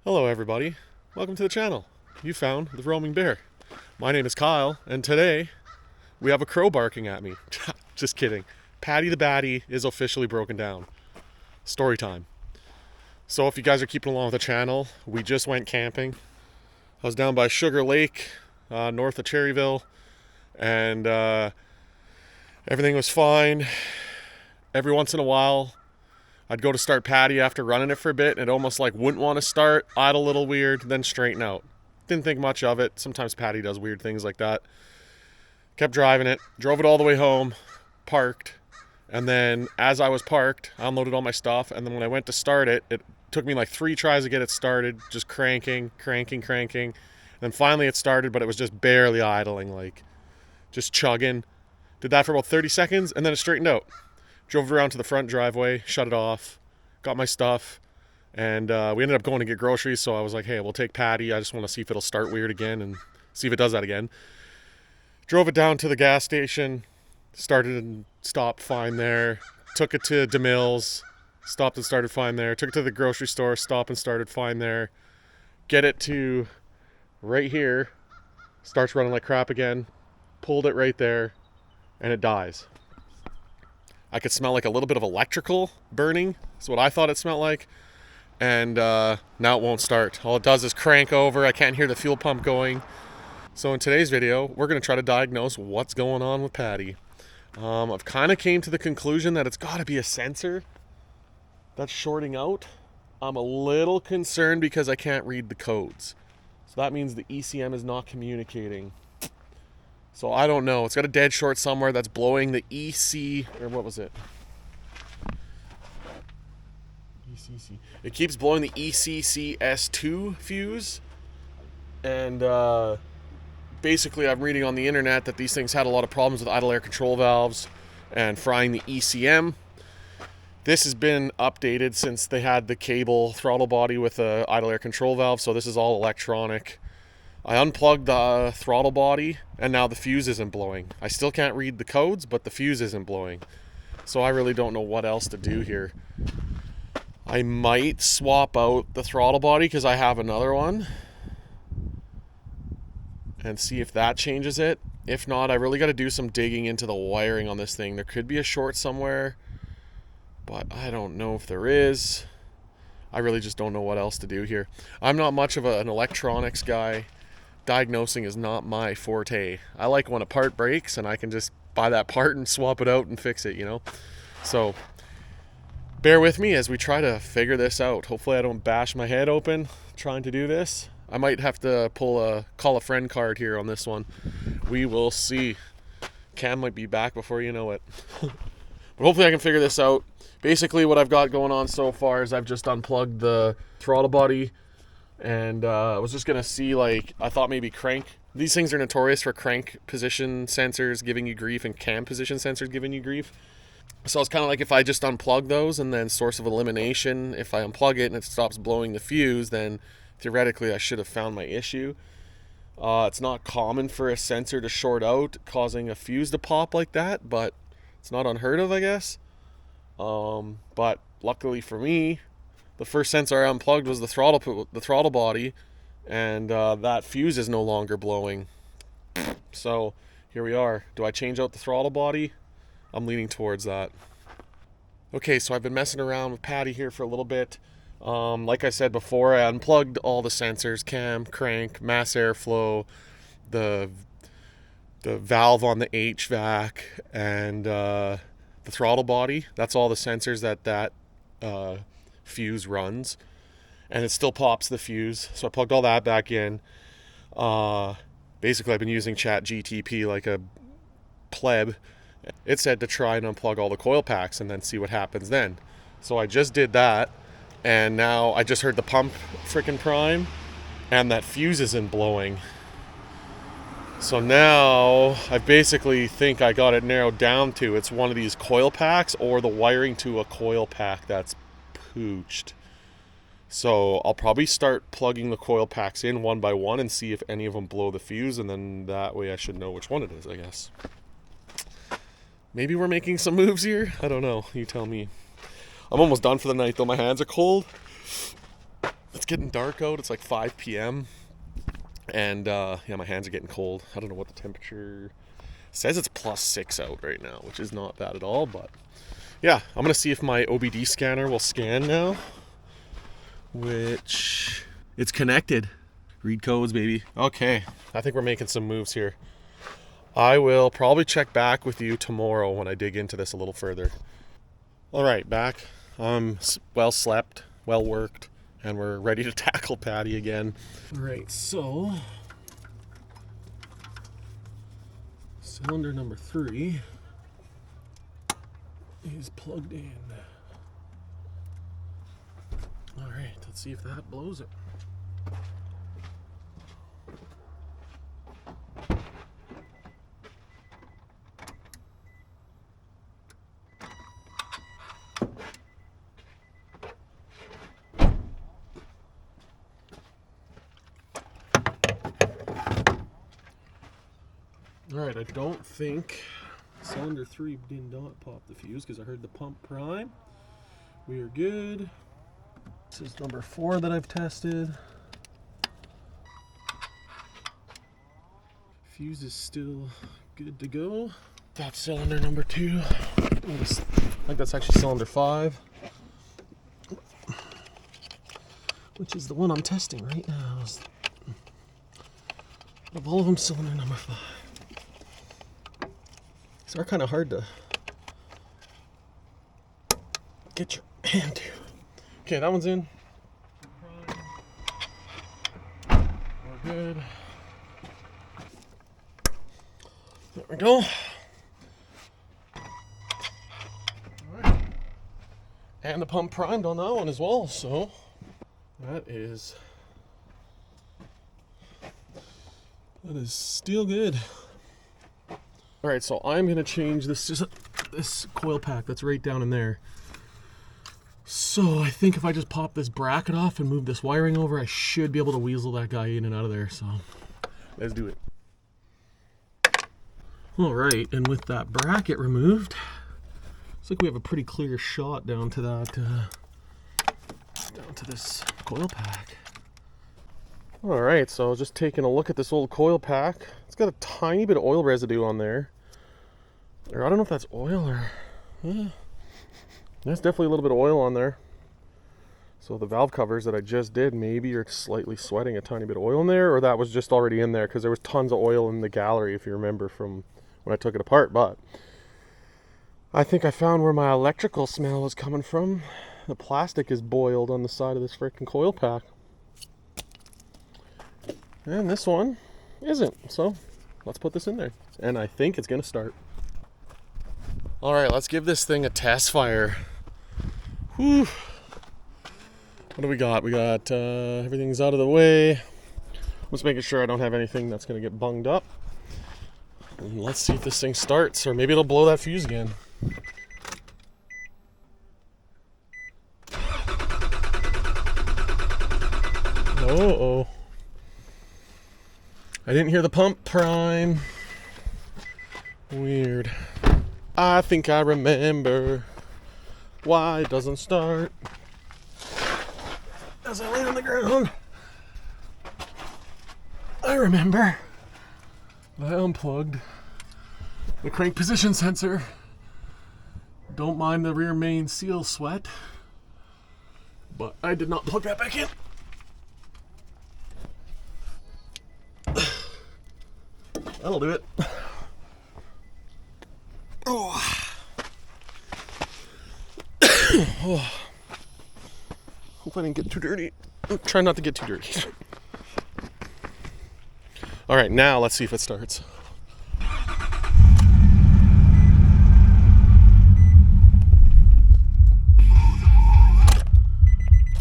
Hello everybody, welcome to the channel. You found the roaming bear. My name is Kyle, and today we have a crow barking at me. Just kidding. Paddy the Baddy is officially broken down. Story time. So if you guys are keeping along with the channel, we just went camping. I was down by Sugar Lake, north of Cherryville, and everything was fine. Every once in a while, I'd go to start Paddy after running it for a bit, and it almost like wouldn't want to start, idle a little weird, then straighten out. Didn't think much of it. Sometimes Paddy does weird things like that. Kept driving it, drove it all the way home, parked, and then as I was parked, I unloaded all my stuff, and then when I went to start it, it took me like 3 tries to get it started, just cranking. And then finally it started, but it was just barely idling, like just chugging. Did that for about 30 seconds, and then it straightened out. Drove it around to the front driveway, shut it off, got my stuff, and we ended up going to get groceries, so I was like, hey, we'll take Paddy. I just want to see if it'll start weird again and see if it does that again. Drove it down to the gas station, started and stopped fine there, took it to DeMille's, stopped and started fine there, took it to the grocery store, stopped and started fine there, get it to right here, starts running like crap again, pulled it right there, and it dies. I could smell like a little bit of electrical burning. That's what I thought it smelled like. And now it won't start. All it does is crank over. I can't hear the fuel pump going. So in today's video, we're going to try to diagnose what's going on with Paddy. I've kind of came to the conclusion that it's got to be a sensor that's shorting out. I'm a little concerned because I can't read the codes. So that means the ECM is not communicating. So I don't know. It's got a dead short somewhere that's blowing the EC, or what was it? ECC. It keeps blowing the ECCS2 fuse. And basically I'm reading on the internet that these things had a lot of problems with idle air control valves and frying the ECM. This has been updated since they had the cable throttle body with a idle air control valve, so this is all electronic. I unplugged the throttle body, and now the fuse isn't blowing. I still can't read the codes, but the fuse isn't blowing. So I really don't know what else to do here. I might swap out the throttle body because I have another one and see if that changes it. If not, I really got to do some digging into the wiring on this thing. There could be a short somewhere, but I don't know if there is. I really just don't know what else to do here. I'm not much of an electronics guy. Diagnosing is not my forte. I like when a part breaks and I can just buy that part and swap it out and fix it, you know? So bear with me as we try to figure this out. Hopefully I don't bash my head open trying to do this. I might have to pull a call a friend card here on this one. We will see. Cam might be back before you know it. But hopefully I can figure this out. Basically what I've got going on so far is I've just unplugged the throttle body, and I was just gonna see, like, I thought maybe crank. These things are notorious for crank position sensors giving you grief and cam position sensors giving you grief. So it's kind of like if I just unplug those and then source of elimination, if I unplug it and it stops blowing the fuse, then theoretically I should have found my issue. It's not common for a sensor to short out, causing a fuse to pop like that, but it's not unheard of, I guess. But luckily for me, the first sensor I unplugged was the throttle body, and that fuse is no longer blowing. So here we are. Do I change out the throttle body? I'm leaning towards that. Okay, so I've been messing around with Paddy here for a little bit. Like I said before, I unplugged all the sensors: cam, crank, mass airflow, the valve on the HVAC, and the throttle body. That's all the sensors that fuse runs, and it still pops the fuse. So I plugged all that back in. Basically I've been using ChatGTP like a pleb. It said to try and unplug all the coil packs and then see what happens then. So I just did that, and now I just heard the pump freaking prime, and that fuse isn't blowing. So now I basically think I got it narrowed down to it's one of these coil packs or the wiring to a coil pack that's pooched. So I'll probably start plugging the coil packs in one by one and see if any of them blow the fuse, and then that way I should know which one it is, I guess. Maybe we're making some moves here? I don't know. You tell me. I'm almost done for the night, though. My hands are cold. Let's getting dark out. It's like 5 p.m. And yeah, my hands are getting cold. I don't know what the temperature says. It's +6 out right now, which is not bad at all. But yeah, I'm gonna see if my OBD scanner will scan now, which it's connected. Read codes, baby. Okay, I think we're making some moves here. I will probably check back with you tomorrow when I dig into this a little further. All right, back. Well slept, well worked, and we're ready to tackle Paddy again. All right, so cylinder number 3 is plugged in. All right, let's see if that blows it. Alright, I don't think cylinder 3 did not pop the fuse because I heard the pump prime. We are good. This is number 4 that I've tested. Fuse is still good to go. That's cylinder number 2. I think that's actually cylinder 5, which is the one I'm testing right now. Of all of them, cylinder number 5. These are kind of hard to get your hand to. Okay, that one's in. We're good. There we go. Alright. And the pump primed on that one as well, so that is still good. All right, so I'm gonna change this coil pack that's right down in there. So I think if I just pop this bracket off and move this wiring over, I should be able to weasel that guy in and out of there. So let's do it. All right, and with that bracket removed, looks like we have a pretty clear shot down to that, down to this coil pack. All right, so just taking a look at this old coil pack. It's got a tiny bit of oil residue on there. Or I don't know if that's oil or... There's definitely a little bit of oil on there. So the valve covers that I just did maybe are slightly sweating a tiny bit of oil in there, or that was just already in there because there was tons of oil in the gallery, if you remember from when I took it apart. But I think I found where my electrical smell is coming from. The plastic is boiled on the side of this freaking coil pack. And this one isn't, so let's put this in there. And I think it's gonna start. All right, let's give this thing a test fire. Whew. What do we got? We got everything's out of the way. I'm just making sure I don't have anything that's gonna get bunged up. And let's see if this thing starts, or maybe it'll blow that fuse again. Uh-oh. I didn't hear the pump prime. Weird. I think I remember why it doesn't start. As I lay on the ground, I remember I unplugged the crank position sensor. Don't mind the rear main seal sweat, but I did not plug that back in. That'll do it. Oh. Oh. Hope I didn't get too dirty. Try not to get too dirty. All right, now let's see if it starts.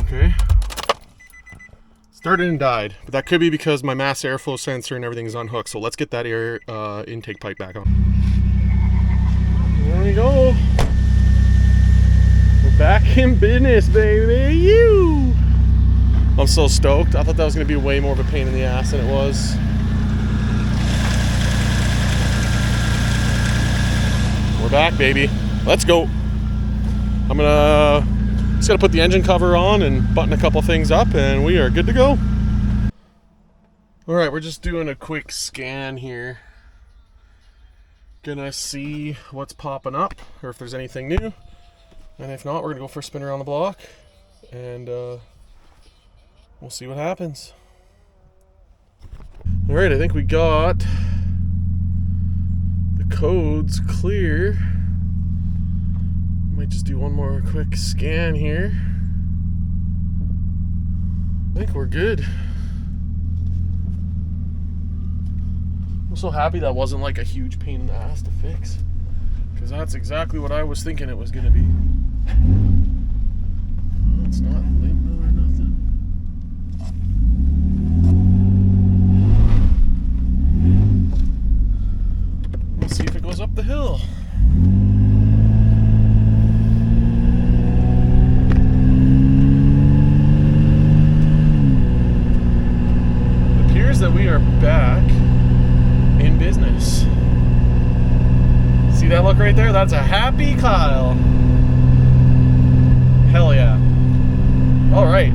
Okay. Started and died, but that could be because my mass airflow sensor and everything is unhooked. So let's get that air intake pipe back on. There we go. We're back in business, baby. You. I'm so stoked. I thought that was going to be way more of a pain in the ass than it was. We're back, baby. Let's go. I'm gonna Just got to put the engine cover on and button a couple things up, and we are good to go. All right, we're just doing a quick scan here. Gonna see what's popping up, or if there's anything new. And if not, we're gonna go for a spin around the block, and we'll see what happens. All right, I think we got the codes clear. Might just do one more quick scan here. I think we're good. I'm so happy that wasn't like a huge pain in the ass to fix, because that's exactly what I was thinking it was gonna be. Oh, it's not limbo or nothing. We'll see if it goes up the hill. It appears that we are back in business. See that look right there? That's a happy Kyle. Hell yeah. All right.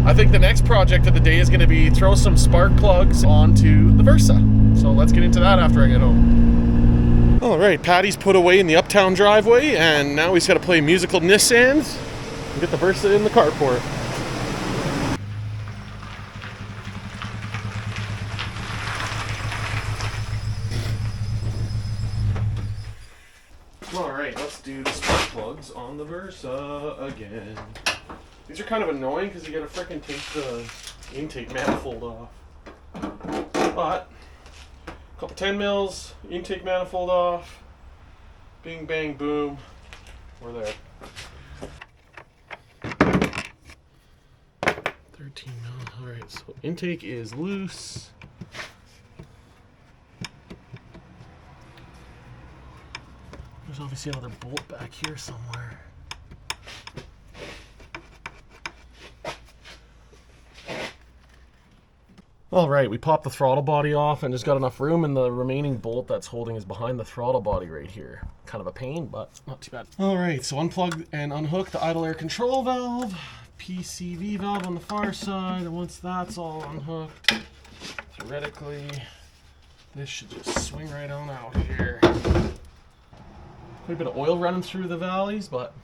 I think the next project of the day is going to be throw some spark plugs onto the Versa. So let's get into that after I get home. All right, Patty's put away in the uptown driveway, and now he's got to play musical Nissans and get the Versa in the carport. Alright, let's do the spark plugs on the Versa again. These are kind of annoying because you gotta frickin' take the intake manifold off. But, a couple 10 mils, intake manifold off, bing bang boom, we're there. 13 mil, alright, so intake is loose. There's obviously another bolt back here somewhere. Alright, we popped the throttle body off and just got enough room, and the remaining bolt that's holding is behind the throttle body right here. Kind of a pain, but not too bad. Alright, so unplug and unhook the idle air control valve, PCV valve on the far side, and once that's all unhooked, theoretically, this should just swing right on out here. Quite a bit of oil running through the valleys, but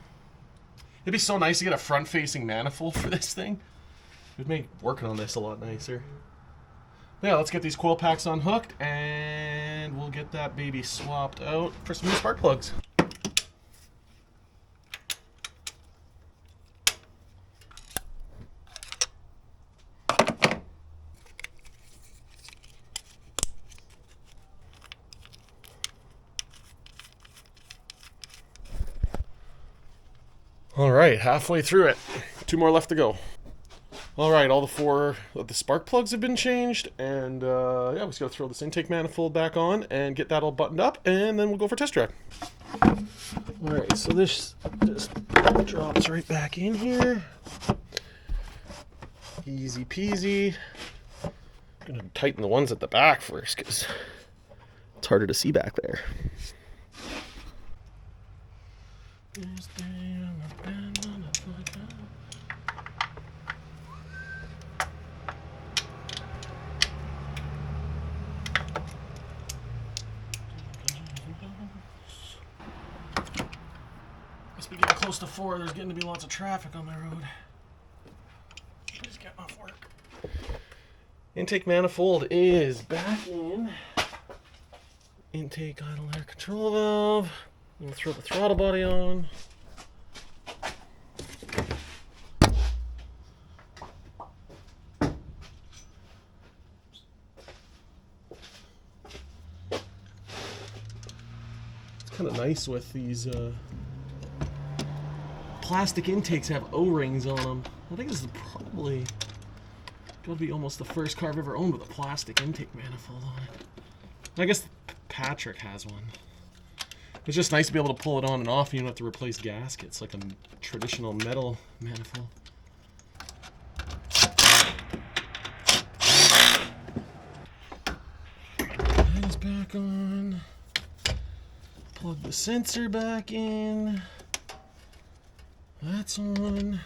it'd be so nice to get a front-facing manifold for this thing. It would make working on this a lot nicer. Yeah, let's get these coil packs unhooked, and we'll get that baby swapped out for some new spark plugs. All right, halfway through it. 2 more left to go. All right, all the 4 of the spark plugs have been changed, and yeah, we just gotta throw this intake manifold back on and get that all buttoned up, and then we'll go for test drive. All right, so this just drops right back in here. Easy peasy. I'm gonna tighten the ones at the back first, because it's harder to see back there. Must be getting close to 4. There's getting to be lots of traffic on the road. Just getting off work. Intake manifold is back in. Intake idle air control valve. We'll throw the throttle body on. It's kind of nice with these plastic intakes have O-rings on them. I think this is probably got to be almost the first car I've ever owned with a plastic intake manifold on it. I guess Patrick has one. It's just nice to be able to pull it on and off. You don't have to replace gaskets like a traditional metal manifold. That is back on. Plug the sensor back in. That's on.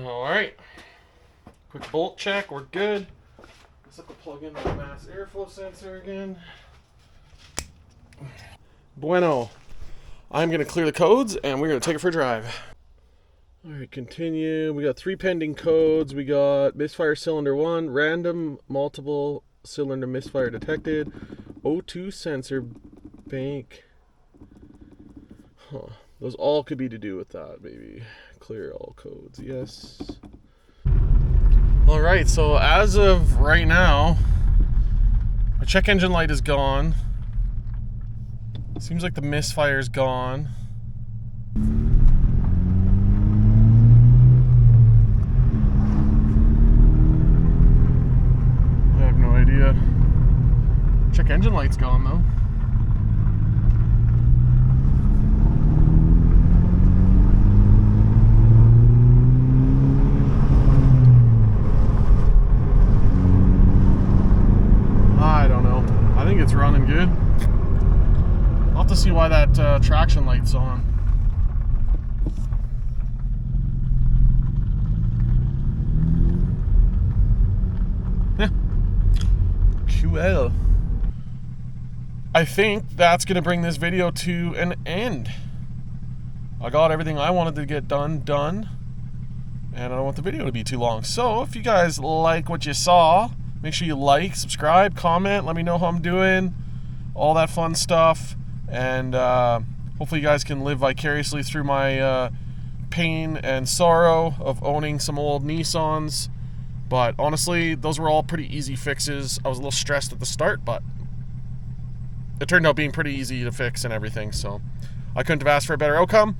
All right. Quick bolt check. We're good. Let's have to plug in the mass airflow sensor again. Bueno. I'm going to clear the codes and we're going to take it for a drive. All right, continue. We got 3 pending codes. We got misfire cylinder 1, random multiple cylinder misfire detected, O2 sensor bank. Huh. Those all could be to do with that, maybe. Clear all codes, yes. All right, so as of right now, my check engine light is gone. Seems like the misfire's gone. I have no idea. Check engine light's gone though. I don't know. I think it's running good. I'll have to see why that traction light's on. Yeah. QL. I think that's going to bring this video to an end. I got everything I wanted to get done, and I don't want the video to be too long. So if you guys like what you saw, make sure you like, subscribe, comment, let me know how I'm doing, all that fun stuff. And hopefully you guys can live vicariously through my pain and sorrow of owning some old Nissans. But honestly, those were all pretty easy fixes. I was a little stressed at the start, but it turned out being pretty easy to fix and everything. So I couldn't have asked for a better outcome.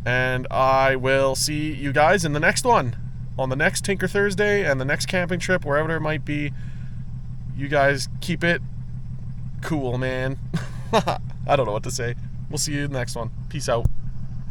And I will see you guys in the next one. On the next Tinker Thursday and the next camping trip, wherever it might be. You guys keep it cool, man. I don't know what to say. We'll see you in the next one. Peace out.